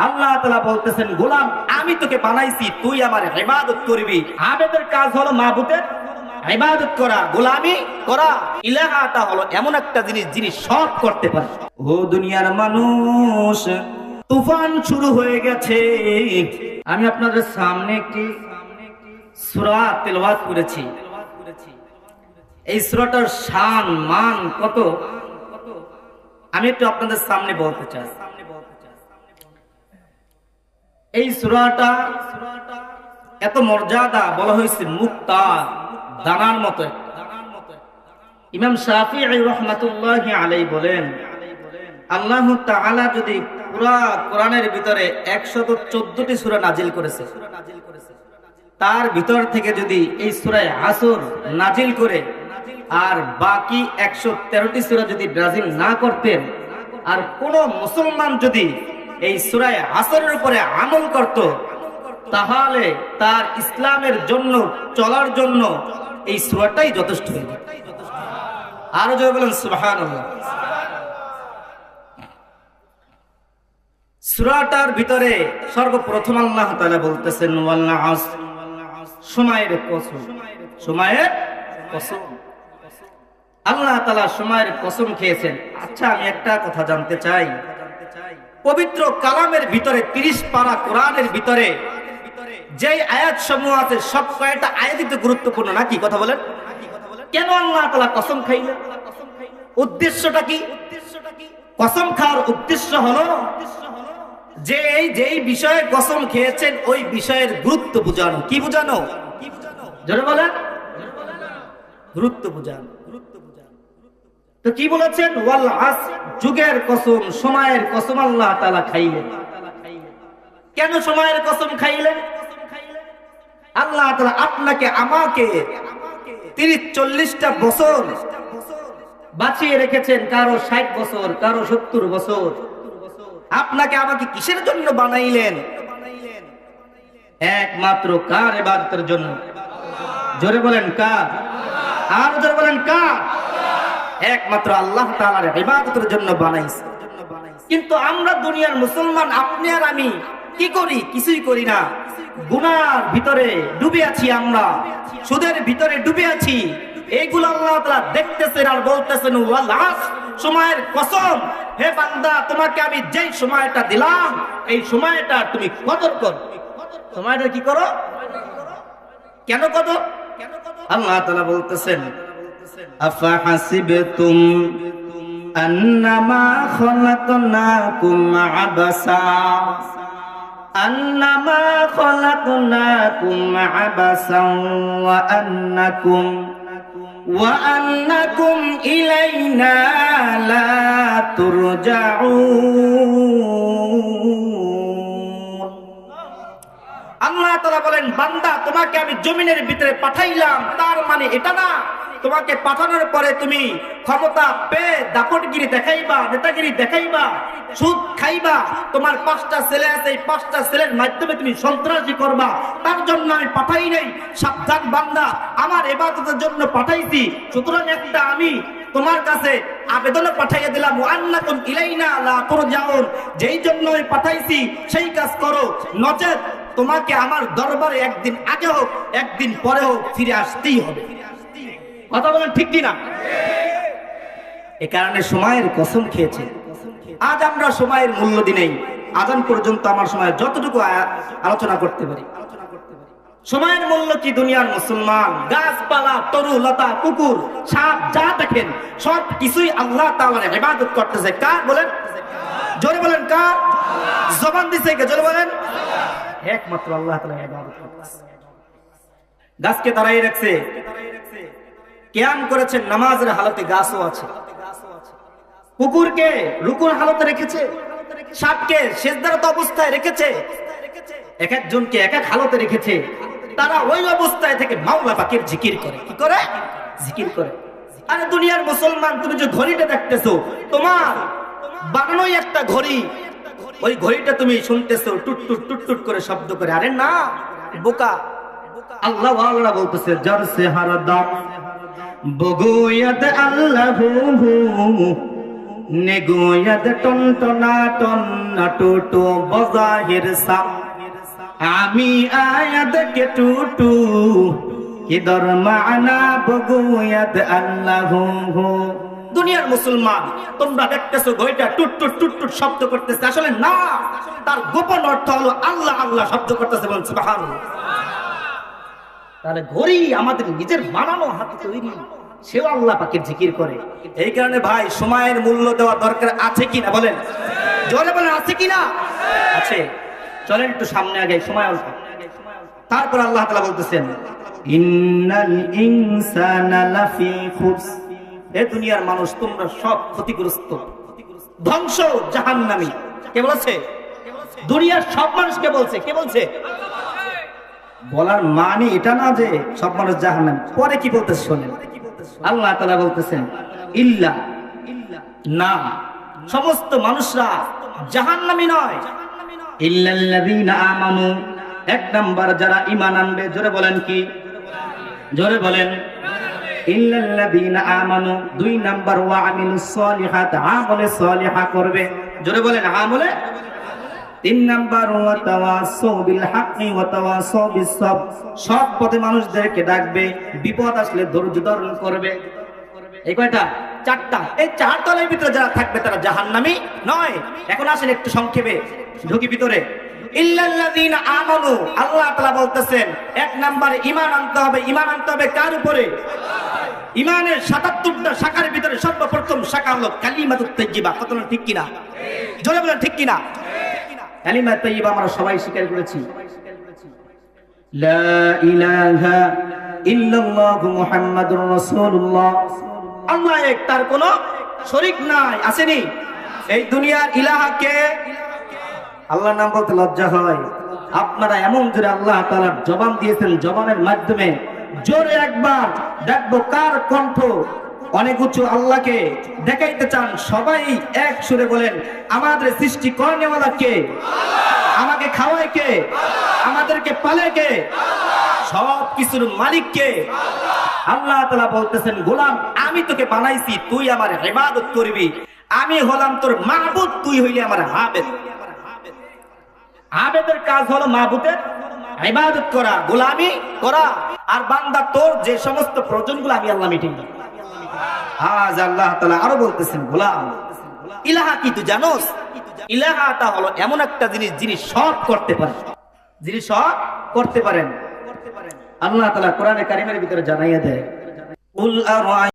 আল্লাহ তাআলা বলতেছেন, গোলাম আমি তোকে বানাইছি, তুই আমার ইবাদত করবি। আবেদের কাজ হলো মাবুদের ইবাদত করা, গোলামি করা। ইলাহাটা হলো এমন একটা জিনিস যিনি সব করতে পারে। ও দুনিয়ার মানুষ, তুফান শুরু হয়ে গেছে। আমি আপনাদের সামনে একটি সূরা তেলাওয়াত করেছি। এই সূরাটার শান মান কত আমি একটু আপনাদের সামনে বলতে চাই। এই সূরাটা এত মর্যাদা, বলা হয়েছে মুক্তা দানার মতো। ইমাম শাফিঈ রাহমাতুল্লাহি আলাইহি বলেন, আল্লাহ তাআলা যদি পুরা কোরআনের ভিতরে 114টি সূরা নাজিল করেছে, তার ভিতর থেকে যদি এই সূরা আসর নাজিল করে আর বাকি 113টি সূরা যদি নাজিল না করতেন, আর কোন মুসলমান যদি এই সূরা আসরের উপরে আমল করত, তাহলে তার ইসলামের জন্য চলার জন্য এই সূরাটাই যথেষ্ট হয়ে যেত। আরো জোরে বলেন সুবহানাল্লাহ। সূরাটার ভিতরে সর্বপ্রথম আল্লাহ তাআলা বলতেছেন, ওয়াল আসর, সময়ের কসম, সময়ের কসম। আল্লাহ তাআলা সময়ের কসম খেয়েছেন। আচ্ছা, আমি একটা কথা জানতে চাই, পবিত্র কালামের ভিতরে 30 পারা কোরআনের ভিতরে যে আয়াত সমূহ আছে, সব কয়টা আয়াতই তো গুরুত্বপূর্ণ নাকি? কথা বলেন, কেন আল্লাহ তাআলা কসম খাইলেন? উদ্দেশ্যটা কি? কসম খাওয়ার উদ্দেশ্য হলো যে যেই বিষয়ে কসম খেয়েছেন ওই বিষয়ের গুরুত্ব বুঝানো। কি বুঝানো? জোরে বলেন, গুরুত্ব বুঝানো। তো কি বলেছেন? ওয়াল আসর, যুগের কসম, সময়ের কসম আল্লাহ তাআলা খাইলেন। কেন সময়ের কসম খাইলেন? আল্লাহ তাআলা আপনাকে আমাকে 30-40টা বছর বাঁচিয়ে রেখেছেন, কারো 60 বছর, কারো 70 বছর। আপনাকে আমাকে কিসের জন্য বানাইলেন? একমাত্র কার ইবাদতের জন্য। জোরে বলেন কার? আর জোরে বলেন কার? একমাত্র আল্লাহ তাআলার ইবাদতের জন্য বানাইছে। কিন্তু আমরা দুনিয়ার মুসলমান, আপনি আর আমি কি করি? কিছুই করি না। গুনার ভিতরে ডুবে আছি, আমরা সুদের ভিতরে ডুবে আছি। এইগুলো আল্লাহ তাআলা দেখতেছেন আর বলতেছেন, ওয়াল আসর, সময়ের কসম, হে বান্দা তোমাকে আমি যেই সময়টা দিলাম এই সময়টা তুমি কদর করো। সময়টা কি করো? কেন কদর? আল্লাহ তাআলা বলতেছেন, আফা হাসিবতুম আন্নামা খালাকনাকুম আবাসা, আন্নামা খালাকনাকুম আবাসা ওয়া আন্নাকুম ইলাইনা লা তুরজাউন। আল্লাহ তাআলা বলেন, বান্দা তোমাকে আমি জমিনের ভিতরে পাঠাইলাম, তার মানে এটা না তোমাকে পাঠানোর পরে তুমি ক্ষমতা পেয়ে দাপটগিরি দেখাইবা, নেতাগিরি দেখাইবা, সুদ খাইবা। তোমার 5টা ছেলে আছে, এই 5টা ছেলের মাধ্যমে তুমি সন্ত্রাসী করবা, তার জন্য আমি পাঠাই নাই। সাবধান বান্দা, আমার ইবাদতের জন্য পাঠাইছি। সুতরাং একটা আমি তোমার কাছে আবেদন পাঠাইয়া দিলাম, ওয়ান্নাকুম ইলাইনা লা তুরজাউন, যেই জন্য আমি পাঠাইছি সেই কাজ করো, নচেত তোমাকে আমার দরবারে একদিন আগে হোক একদিন পরে হোক ফিরে আসতেই হবে। কথা বলেন ঠিক কি না? এ কারণে সময়ের কসম খেয়েছে। আজ আমরা সময়ের মূল্য দিই নাই। আজান পর্যন্ত আমার সময় যতটুকু আলোচনা করতে পারি। সময়ের মূল্য কি দুনিয়ার মুসলমান? গাছপালা, তরু লতা, কুকুর, সাপ যা দেখেন সব কিছুই আল্লাহ তাআলার ইবাদত করতেছে। কার বলেন? জোরে বলেন কার? জবান দিছে কে? জোরে বলেন। একমাত্র আল্লাহ তাআলার ইবাদত করতেছে। গাছকে দাঁড়াই রাখছে, কিয়াম করেছেন, নামাজের হালতে গাছও আছে। কুকুরকে রুকুর হালতে রেখেছে, সাপকে সেজদারত অবস্থায় রেখেছে, এক একজনকে এক এক হালতে রেখেছে। তারা ওই অবস্থায় থেকে মাওলা পাকের জিকির করে। কি করে? জিকির করে। আরে দুনিয়ার মুসলমান, তুমি যে ঘড়িটা দেখতেছো, তোমার বানানোই একটা ঘড়ি, ওই ঘড়িটা তুমি শুনতেছো টুট টুট টুট করে শব্দ করে। আরে না, বোকা। আল্লাহ ওয়ালা বলতেছে, জারসে হারদম বগুয়াত আল্লাহু নেগোয়াদ টনটনা টন্না টুটু বজাহির সাম আমি আয়াত কে টুটু কিদর মানা বগুয়াদ আল্লাহু। দুনিয়ার মুসলমান তোমরা দেখতেছো ঘড়িটা টুট টুট টুট টুট শব্দ করতেছে, আসলে না, তার গোপন অর্থ হলো আল্লাহ আল্লাহ শব্দ করতেছে। বলুন সুবহানাল্লাহ। তাহলে ঘড়ি আমাদের নিজের বানানো হাতে তৈরি, সেও আল্লাহ পাকের জিকির করে। এই কারণে ভাই সময়ের মূল্য দেওয়া দরকার আছে কিনা বলেন, জোরে বলেন আছে কিনা? আছে। চলেন একটু সামনে আগে, সময় অল্প। তারপর আল্লাহ তাআলা বলতেছেন ইন্নাল ইনসানা লাফি খুবস, এ দুনিয়ার মানুষ তোমরা সব ক্ষতিগ্রস্ত, ধ্বংস, জাহান্নামী। কে বলেছে? দুনিয়ার সব মানুষকে বলছে। কে বলছে? বলার মানে এটা না যে সব মানুষ জাহান্নামী। পরে কি বলতেছে শোনেন, আল্লাহ তাআলা বলতেছেন ইল্লা, না, সমস্ত মানুষরা জাহান্নামী নয়। ইল্লাল্লাযীনা আমানু, এক নাম্বার যারা ঈমান আনবে। জোরে বলেন কি? জোরে বলেন। ইল্লাল্লাযীনা আমানু, দুই নাম্বার ওয়া আমিলুস সলিহাত, আমলে সলিহা করবে। জোরে বলেন আমলে। তিন নাম্বার ওয়া তাওয়াসাউ বিল হাক্কি ওয়া তাওয়াসাউ বিস সাবর, সৎ পথে মানুষদেরকে ডাকবে, বিপদ আসলে ধৈর্য ধারণ করবে। এই কয়টা? চারটা। এই চার তলের ভিতরে যারা থাকবে তারা জাহান্নামী নয়। এখন আসেন একটু সংক্ষেপে ঢুকি ভিতরে। ইল্লাল্লাযীনা আমানু, আল্লাহ তাআলা বলতেছেন এক নম্বরে ঈমান আনতে হবে। ঈমান আনতে হবে কার উপরে? ঈমানের ৭৭টা শাখার ভিতরে সর্বপ্রথম শাখা হলো কালিমাতুত তাইয়্যিবা। কথা বলেন ঠিক কিনা? জোরে বলেন ঠিক কিনা? কালিমাতুত তাইয়্যিবা আমরা সবাই স্বীকার করেছি। লা ইলাহা ইল্লাল্লাহু মুহাম্মাদুর রাসূলুল্লাহ, আল্লাহ এক, তার কোনো শরীক নাই। আসেনি? এই দুনিয়ার ইলাহাকে আল্লাহর নাম বলতে লজ্জা হয়। আপনারা এমন জোরে আল্লাহ তাআলার জবান দিয়েছেন, জবানের মাধ্যমে জোরে একবার দেখবো কার কণ্ঠ অনেক উঁচু আল্লাহকে দেখাইতে চান। সবাই এক সুরে বলেন আমাদের সৃষ্টি করেনেওয়ালা কে? আমাকে খাওয়ায় কে? আমাদেরকে পালে কে? সব কিছুর মালিক কে? আল্লাহ তাআলা বলতেছেন গোলাম আমি তোকে বানাইছি, তুই আমার ইবাদত করবি। আমি হলাম তোর মাবুদ, তুই হইলি আমার আবেদ। আবেদের কাজ হলো মাবুদের ইবাদত করা, গোলামি করা। আর বান্দা তোর যে সমস্ত প্রয়োজনগুলো আমি আল্লাহ মিটিয়ে দিই। আজ আল্লাহ তাআলা আরো বলতেছেন গোলাম ইলাহা কি তুই জানোস? ইলাহাটা হলো এমন একটা জিনিস যিনি সব করতে পারেন, যিনি সব করতে পারেন। আল্লাহ তাআলা কোরআনে কারীমের ভিতরে জানাইয়া দেয়